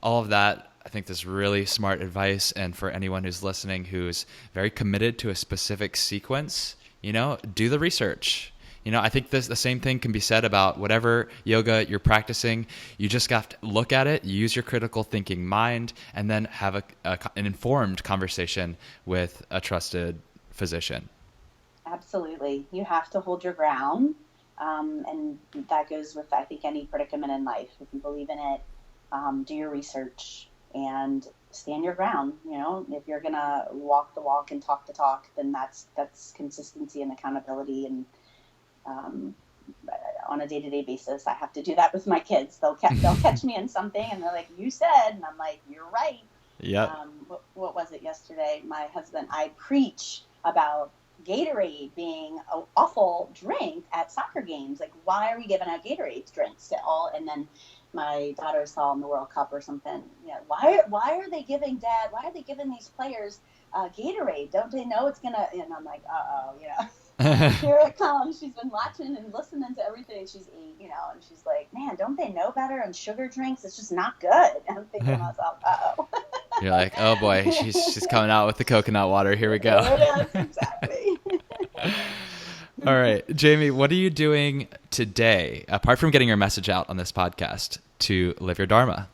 [SPEAKER 2] all of that, I think, is really smart advice. And for anyone who's listening who's very committed to a specific sequence, do the research. I think the same thing can be said about whatever yoga you're practicing. You just have to look at it, use your critical thinking mind, and then have an informed conversation with a trusted physician.
[SPEAKER 1] Absolutely. You have to hold your ground. And that goes with, I think, any predicament in life. If you believe in it, do your research and stand your ground. If you're going to walk the walk and talk the talk, then that's consistency and accountability. And on a day-to-day basis, I have to do that with my kids. They'll catch me in something, and they're like, "You said," and I'm like, "You're right."
[SPEAKER 2] Yeah.
[SPEAKER 1] What was it yesterday? My husband, I preach about Gatorade being an awful drink at soccer games. Like, why are we giving out Gatorade drinks to all? And then my daughter saw in the World Cup or something, why are they giving these players Gatorade? Don't they know it's gonna? And I'm like, here it comes. She's been watching and listening to everything. She's 8, and she's like, man, don't they know better? And sugar drinks, it's just not good. And I'm thinking to myself, uh-oh.
[SPEAKER 2] You're like, oh boy, she's coming out with the coconut water. Here we go.
[SPEAKER 1] Yes, exactly.
[SPEAKER 2] All right, Jamie, what are you doing today, apart from getting your message out on this podcast, to live your Dharma?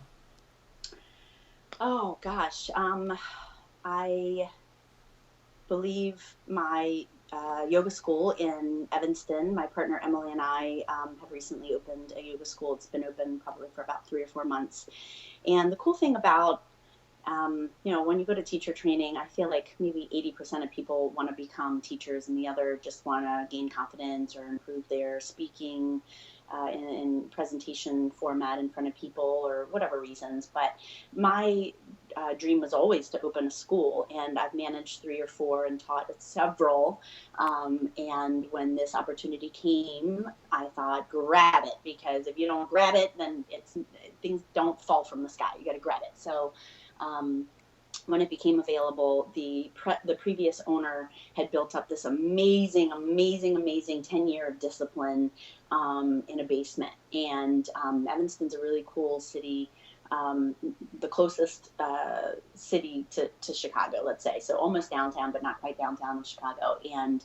[SPEAKER 1] Oh gosh, I believe my yoga school in Evanston. My partner Emily and I have recently opened a yoga school. It's been open probably for about 3 or 4 months. And the cool thing about, when you go to teacher training, I feel like maybe 80% of people want to become teachers, and the other just want to gain confidence or improve their speaking in presentation format in front of people or whatever reasons. But my dream was always to open a school, and I've managed 3 or 4 and taught at several. And when this opportunity came, I thought, grab it, because if you don't grab it, then things don't fall from the sky. You got to grab it. So when it became available, the previous owner had built up this amazing 10-year of discipline in a basement. And Evanston's a really cool city, the closest city to Chicago, let's say. So almost downtown, but not quite downtown in Chicago. And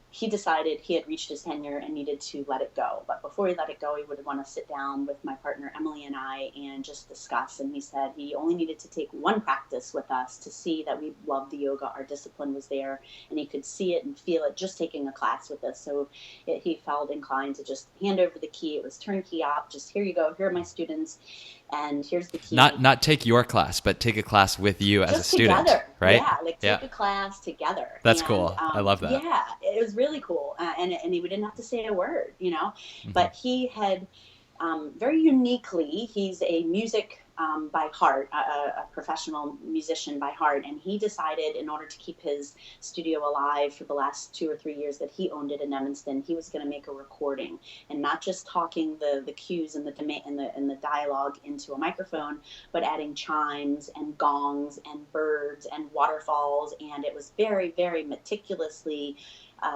[SPEAKER 1] he decided he had reached his tenure and needed to let it go. But before he let it go, he would want to sit down with my partner, Emily, and I, and just discuss. And he said he only needed to take one practice with us to see that we loved the yoga, our discipline was there, and he could see it and feel it just taking a class with us. So he felt inclined to just hand over the key. It was turnkey op, just here you go, here are my students, and here's the key.
[SPEAKER 2] Not take your class, but take a class with you as a student,
[SPEAKER 1] together,
[SPEAKER 2] right?
[SPEAKER 1] Yeah, like take a class together.
[SPEAKER 2] That's cool. I love that.
[SPEAKER 1] Yeah, it was really cool, and we didn't have to say a word, Mm-hmm. But he had very uniquely, he's a music by heart, a professional musician by heart, and he decided, in order to keep his studio alive for the last 2 or 3 years that he owned it in Evanston, he was going to make a recording, and not just talking the cues and the dialogue into a microphone, but adding chimes and gongs and birds and waterfalls, and it was very, very meticulously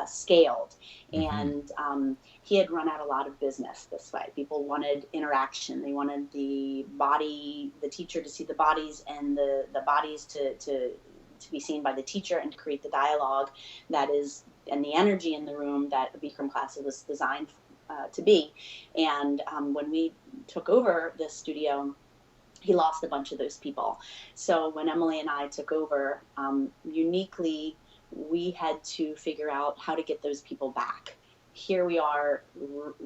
[SPEAKER 1] scaled. Mm-hmm. And he had run out a lot of business this way. People wanted interaction. They wanted the teacher to see the bodies, and the bodies to be seen by the teacher, and to create the dialogue and the energy in the room that a Bikram class was designed to be. And when we took over this studio, he lost a bunch of those people. So when Emily and I took over, uniquely, we had to figure out how to get those people back. Here we are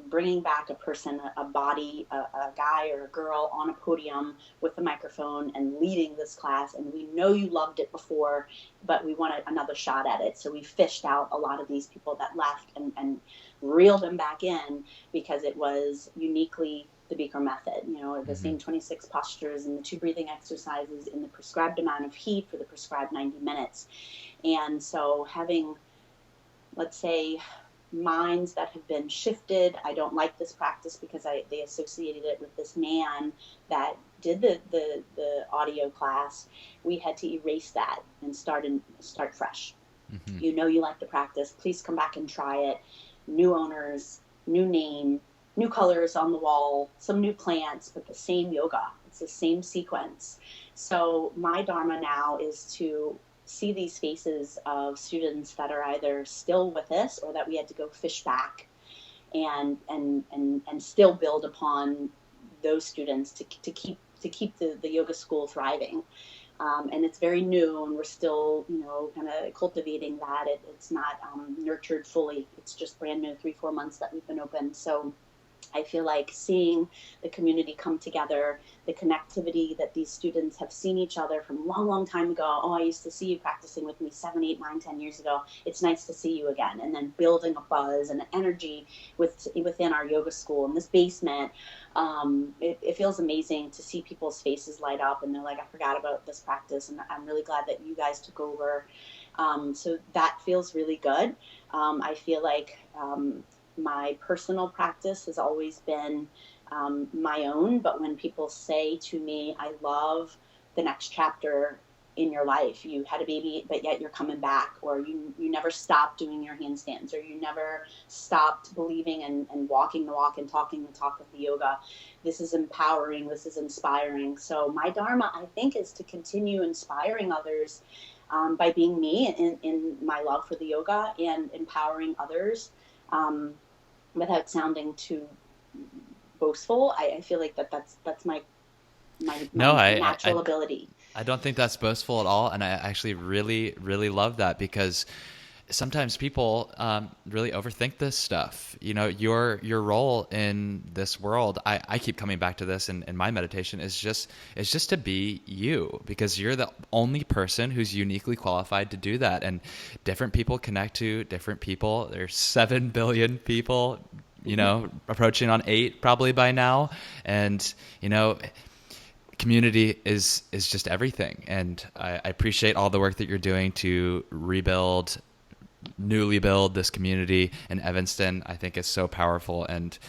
[SPEAKER 1] bringing back a person, a body, a guy or a girl on a podium with a microphone and leading this class. And we know you loved it before, but we wanted another shot at it. So we fished out a lot of these people that left and reeled them back in, because it was uniquely the Bikram method, the mm-hmm. same 26 postures and the 2 breathing exercises in the prescribed amount of heat for the prescribed 90 minutes. And so having, let's say, minds that have been shifted, I don't like this practice because they associated it with this man that did the audio class, we had to erase that and start fresh. Mm-hmm. You like the practice, please come back and try it. New owners, new name, new colors on the wall, some new plants, but the same yoga. It's the same sequence. So my dharma now is to see these faces of students that are either still with us or that we had to go fish back, and still build upon those students to keep the yoga school thriving. And it's very new, and we're still, kind of cultivating that. It's not nurtured fully. It's just brand new, 3-4 months that we've been open. So I feel like seeing the community come together, the connectivity that these students have seen each other from a long, long time ago. Oh, I used to see you practicing with me 7, 8, 9, 10 years ago. It's nice to see you again. And then building a buzz and an energy within our yoga school in this basement. It feels amazing to see people's faces light up, and they're like, I forgot about this practice, and I'm really glad that you guys took over. So that feels really good. I feel like my personal practice has always been my own, but when people say to me, I love the next chapter in your life, you had a baby, but yet you're coming back, or you never stopped doing your handstands, or you never stopped believing and walking the walk and talking the talk of the yoga. This is empowering, this is inspiring. So my dharma, I think, is to continue inspiring others by being me in my love for the yoga, and empowering others without sounding too boastful. I feel like that's my natural ability.
[SPEAKER 2] I don't think that's boastful at all, and I actually really, really love that, because sometimes people really overthink this stuff. Your role in this world, I keep coming back to this in my meditation, is just to be you, because you're the only person who's uniquely qualified to do that. And different people connect to different people. There's 7 billion people approaching on 8 probably by now. And, community is just everything. And I appreciate all the work that you're doing to newly build this community in Evanston. I think it's so powerful and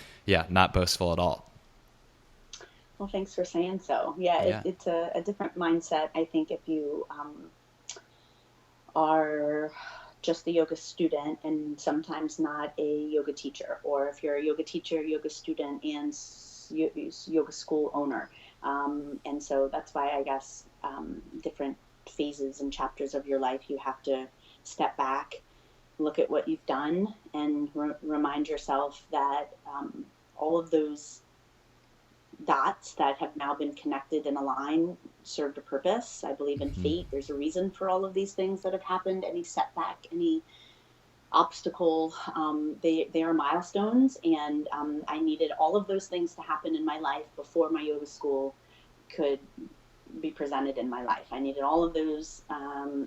[SPEAKER 2] not boastful at all.
[SPEAKER 1] Well, thanks for saying so. It's a different mindset. I think if you are just a yoga student and sometimes not a yoga teacher, or if you're a yoga teacher, yoga student, and yoga school owner. And so that's why I guess different phases and chapters of your life, you have to step back, look at what you've done, and remind yourself that all of those dots that have now been connected and aligned served a purpose. I believe in fate. There's a reason for all of these things that have happened. Any setback, any obstacle, they are milestones. And I needed all of those things to happen in my life before my yoga school could be presented in my life. I needed all of those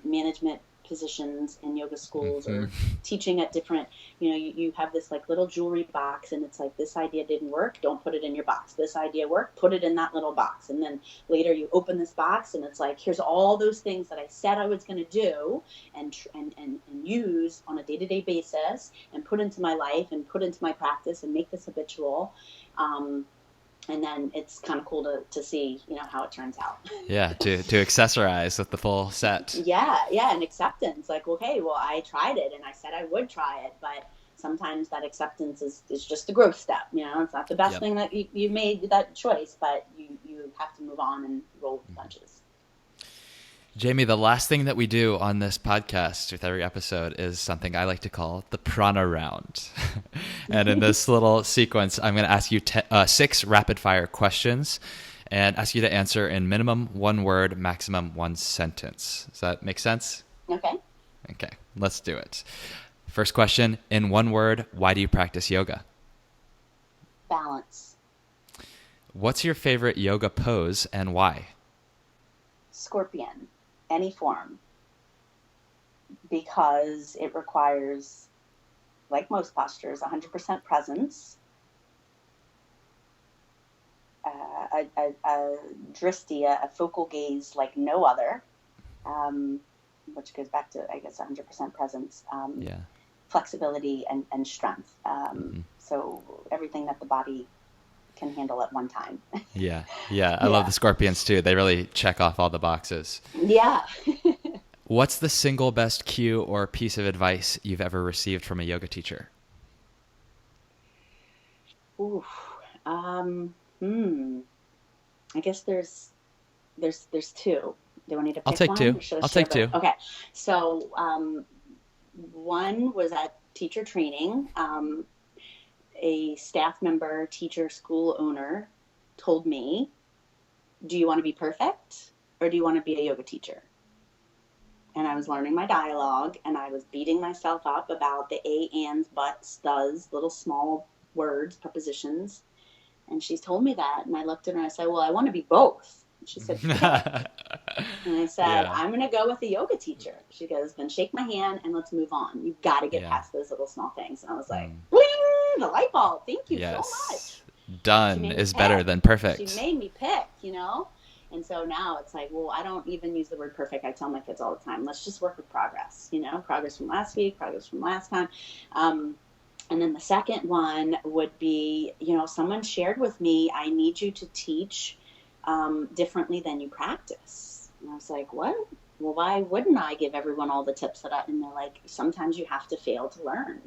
[SPEAKER 1] management positions in yoga schools or teaching at different, you have this like little jewelry box, and it's like, this idea didn't work, don't put it in your box. This idea worked, put it in that little box. And then later you open this box and it's like, here's all those things that I said I was going to do and use on a day-to-day basis and put into my life and put into my practice and make this habitual. And then it's kind of cool to see, how it turns out.
[SPEAKER 2] Yeah, to accessorize with the full set.
[SPEAKER 1] Yeah, and acceptance. Like, okay, well, I tried it and I said I would try it, but sometimes that acceptance is just a growth step. It's not the best thing that you made that choice, but you have to move on and roll with the punches.
[SPEAKER 2] Jamie, the last thing that we do on this podcast with every episode is something I like to call the prana round. And in this little sequence, I'm going to ask you 6 rapid fire questions and ask you to answer in minimum 1 word, maximum 1 sentence. Does that make sense? Okay, let's do it. First question, in 1 word, why do you practice yoga?
[SPEAKER 1] Balance.
[SPEAKER 2] What's your favorite yoga pose and why?
[SPEAKER 1] Scorpion. Any form, because it requires, like most postures, 100% presence, a drishti, a focal gaze like no other, which goes back to, I guess, 100% presence, flexibility and strength. So everything that the body can handle at one time.
[SPEAKER 2] I love the scorpions too. They really check off all the boxes. What's the single best cue or piece of advice you've ever received from a yoga teacher?
[SPEAKER 1] I guess there's 2. Do I need to pick
[SPEAKER 2] I'll take
[SPEAKER 1] one?
[SPEAKER 2] 2. I'll take 2.
[SPEAKER 1] Okay, so one was at teacher training. A staff member, teacher, school owner told me, do you want to be perfect or do you want to be a yoga teacher? And I was learning my dialogue and I was beating myself up about the a, ands, buts, does, little small words, prepositions. And she told me that. And I looked at her and I said, well, I want to be both. And she said, okay. And I said, I'm going to go with a yoga teacher. She goes, then shake my hand and let's move on. You've got to get past those little small things. And I was like, bling, the light bulb. Thank you so much.
[SPEAKER 2] Done is better than perfect.
[SPEAKER 1] She made me pick, And so now it's like, well, I don't even use the word perfect. I tell my kids all the time, let's just work with progress, progress from last week, progress from last time. And then the second one would be, someone shared with me, I need you to teach differently than you practice. And I was like, what? Well, why wouldn't I give everyone all the tips and they're like, sometimes you have to fail to learn.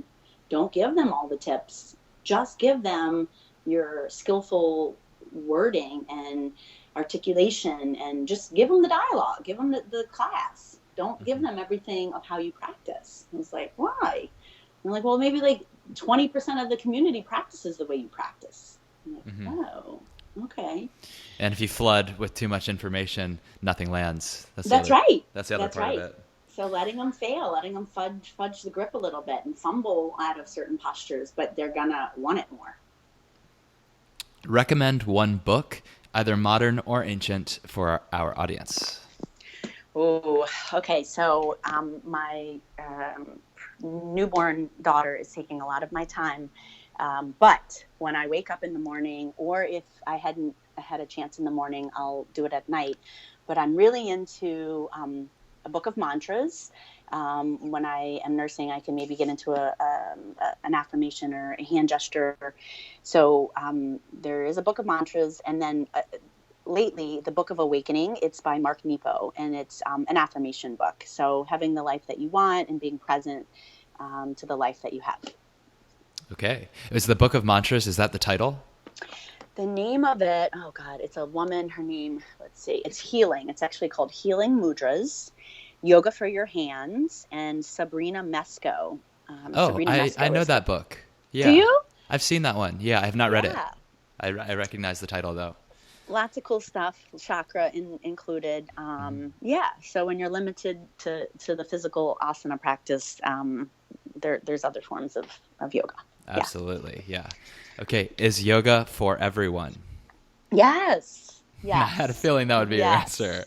[SPEAKER 1] Don't give them all the tips. Just give them your skillful wording and articulation and just give them the dialogue, give them the class. Don't give them everything of how you practice. I was like, why? And they're like, well, maybe like 20% of the community practices the way you practice. I'm like, oh, okay.
[SPEAKER 2] And if you flood with too much information, nothing lands.
[SPEAKER 1] That's right.
[SPEAKER 2] That's the other part of it.
[SPEAKER 1] So letting them fail, letting them fudge the grip a little bit and fumble out of certain postures, but they're gonna want it more.
[SPEAKER 2] Recommend 1 book, either modern or ancient, for our audience.
[SPEAKER 1] Oh, okay. So my newborn daughter is taking a lot of my time But when I wake up in the morning, or if I hadn't had a chance in the morning, I'll do it at night. But I'm really into a book of mantras. When I am nursing, I can maybe get into an affirmation or a hand gesture. So there is a book of mantras. And then lately, the Book of Awakening, it's by Mark Nepo, and it's an affirmation book. So having the life that you want and being present to the life that you have.
[SPEAKER 2] Okay. Is the Book of Mantras, is that the title?
[SPEAKER 1] The name of it, oh God, it's a woman, her name, let's see, it's Healing. It's actually called Healing Mudras, Yoga for Your Hands, and Sabrina Mesco.
[SPEAKER 2] I know that book. Yeah.
[SPEAKER 1] Do you?
[SPEAKER 2] I've seen that one. Yeah, I have not read it. I recognize the title, though.
[SPEAKER 1] Lots of cool stuff, chakra included. Yeah, so when you're limited to the physical asana practice, there's other forms of yoga.
[SPEAKER 2] Absolutely, yeah. Okay, is yoga for everyone?
[SPEAKER 1] Yes.
[SPEAKER 2] I had a feeling that would be your answer.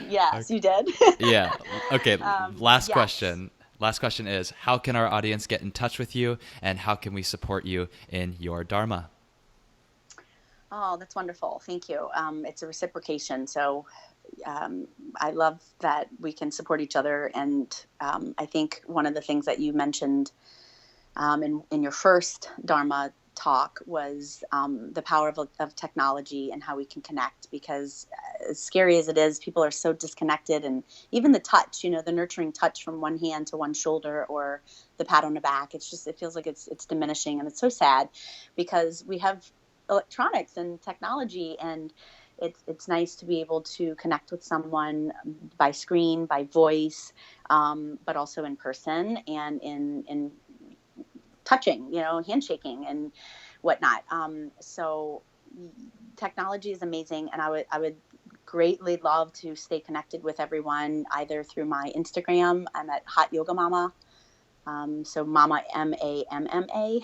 [SPEAKER 1] Yes, okay. You did.
[SPEAKER 2] Yeah. Okay, last question. Last question is, how can our audience get in touch with you, and how can we support you in your Dharma?
[SPEAKER 1] Oh, that's wonderful. Thank you. It's a reciprocation. So I love that we can support each other. And I think one of the things that you mentioned in your first Dharma talk was the power of technology and how we can connect, because as scary as it is, people are so disconnected. And even the touch, the nurturing touch from one hand to one shoulder, or the pat on the back, it feels like it's diminishing. And it's so sad, because we have electronics and technology, and it's nice to be able to connect with someone by screen, by voice, but also in person and in touching, handshaking and whatnot. So technology is amazing, and I would greatly love to stay connected with everyone, either through my Instagram. I'm at Hot Yoga Mama. So Mama, MAMMA,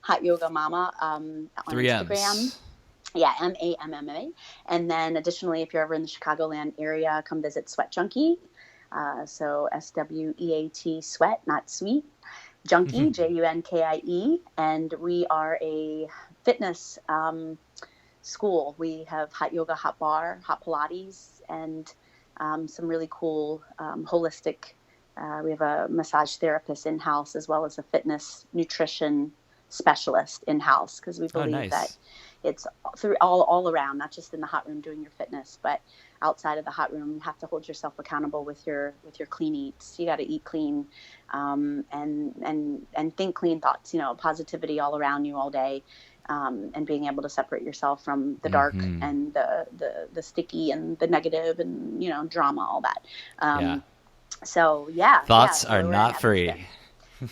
[SPEAKER 1] Hot Yoga Mama on
[SPEAKER 2] 3
[SPEAKER 1] Instagram.
[SPEAKER 2] M's.
[SPEAKER 1] Yeah, MAMMA. And then additionally, if you're ever in the Chicagoland area, come visit Sweat Junkie. So SWEAT, sweat, not sweet. Junkie, JUNKIE. And we are a fitness school. We have hot yoga, hot bar, hot Pilates, and some really cool holistic. We have a massage therapist in-house, as well as a fitness nutrition specialist in-house, because we believe that it's through all around, not just in the hot room doing your fitness, but outside of the hot room. You have to hold yourself accountable with your clean eats. You got to eat clean, and think clean thoughts, positivity all around you all day, and being able to separate yourself from the dark and the sticky and the negative and, drama, all that. So yeah.
[SPEAKER 2] Thoughts are not free.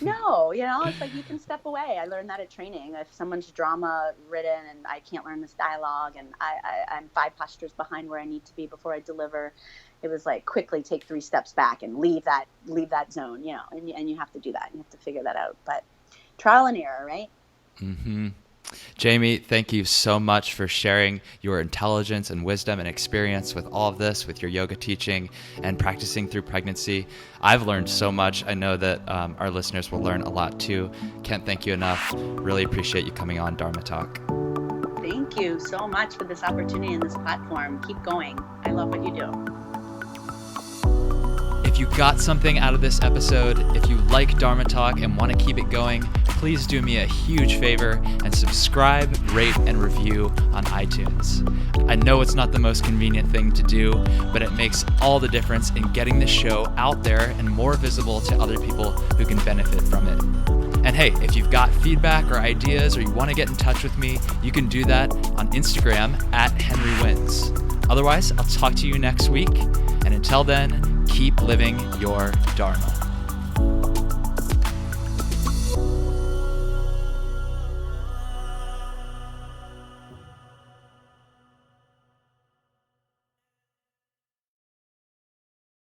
[SPEAKER 1] No, it's like you can step away. I learned that at training. If someone's drama ridden and I can't learn this dialogue, and I'm 5 postures behind where I need to be before I deliver, it was like quickly take 3 steps back and leave that zone, and you have to do that. You have to figure that out. But trial and error, right? Mm-hmm.
[SPEAKER 2] Jamie, thank you so much for sharing your intelligence and wisdom and experience with all of this, with your yoga teaching and practicing through pregnancy. I've learned so much. I know that our listeners will learn a lot too. Can't thank you enough. Really appreciate you coming on Dharma Talk.
[SPEAKER 1] Thank you so much for this opportunity and this platform. Keep going. I love what you do.
[SPEAKER 2] If you got something out of this episode, if you like Dharma Talk and want to keep it going, please do me a huge favor and subscribe, rate, and review on iTunes. I know it's not the most convenient thing to do, but it makes all the difference in getting the show out there and more visible to other people who can benefit from it. And hey, if you've got feedback or ideas, or you want to get in touch with me, you can do that on Instagram at HenryWins. Otherwise, I'll talk to you next week. And until then, keep living your Dharma.